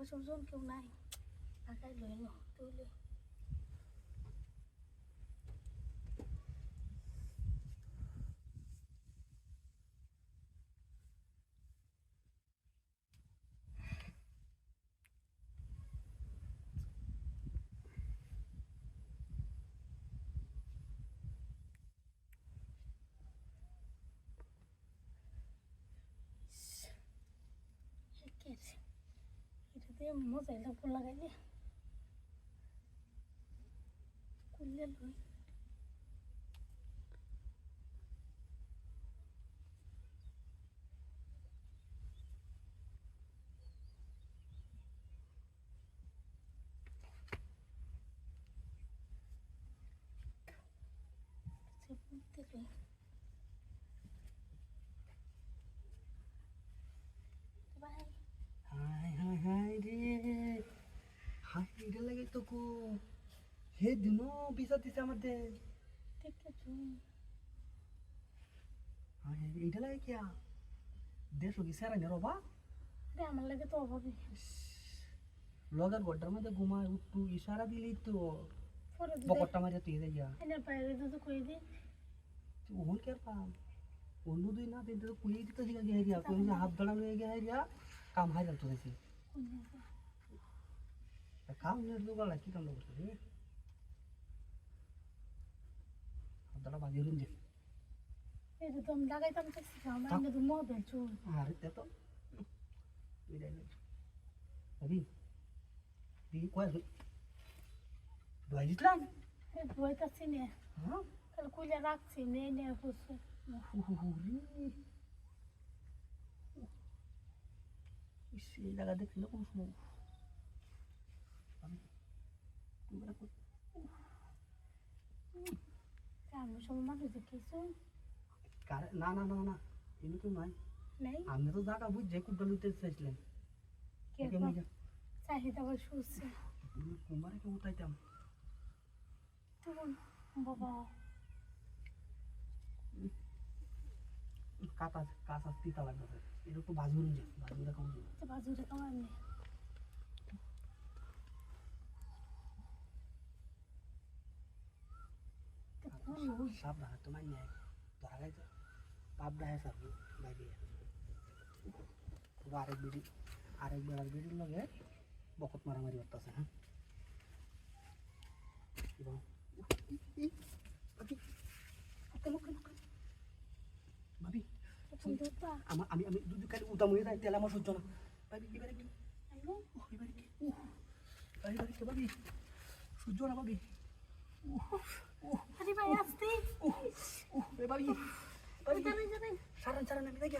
সুজন কেউ নাই ঢাকায় লইল তুলে এটা দিয়ে মজাইলা ফুল লাগাইলে খুললে লই হাই হাই হাই রে হাই এটা লাগে তো কো হে দিনো পিছা দিছে আমাদের হাই এটা লাগে কি দেশো কি সারা নেরবা আমার লাগে তো অভাবে লগের গড্ডার মধ্যে ঘুমায় উঠু ইশারা দিলেই তো পরে বকটটা মারে তুই যা এনার বাইরে তো কই দি ওহন কে পাম অন্য দুই না দিন তো কুই দিতে শিখা গিয়ে রিয়া কোন হাত ধরা লয়ে গিয়ে রিয়া কাম হাইরাল তো দিছি কাম নে তো গলা কি কাম করতে রে হাত ধরা বাজি রুন দে এটা তো আমি লাগাইতাম তো আমরা তো মদ চু আরে তে তো তুই দেখ আবি দি কয় দোয়াই দিলাম এই বইতাছি নে হ্যাঁ কাল কইলা রাখছি নে নে হচ্ছে এই জায়গা দেখছিল কোন সময় আমি সব মানুষ দেখেছো না না না না এমনি তো নাই নাই আপনি তো জায়গা বুঝ যে কুটটা লুতে চাইছিলেন কে চাহিদা আবার শুচ্ছে কুমারে কে উঠাইতাম তখন বাবা কাঁচা কাঁচা তিতা লাগবে এটা তো বাজুন যে বাজুরা কম যে তো বাজুরে কামার নেই সাপ না তোমার নেই ধরা গেছে পাপ দেয় সাপ লাগে আরেক বিড়ির লগে বকত মারামারি করতেছে হ্যাঁ ভাবি আমি আমি দুধ খালি উদাম হয়ে যায় তেল আমার সহ্য না ভাবি এবারে কি এবারে কি এবারে কি ভাবি সহ্য না ভাবি আরে ভাই আসতে ভাবি সারান আমি দেখ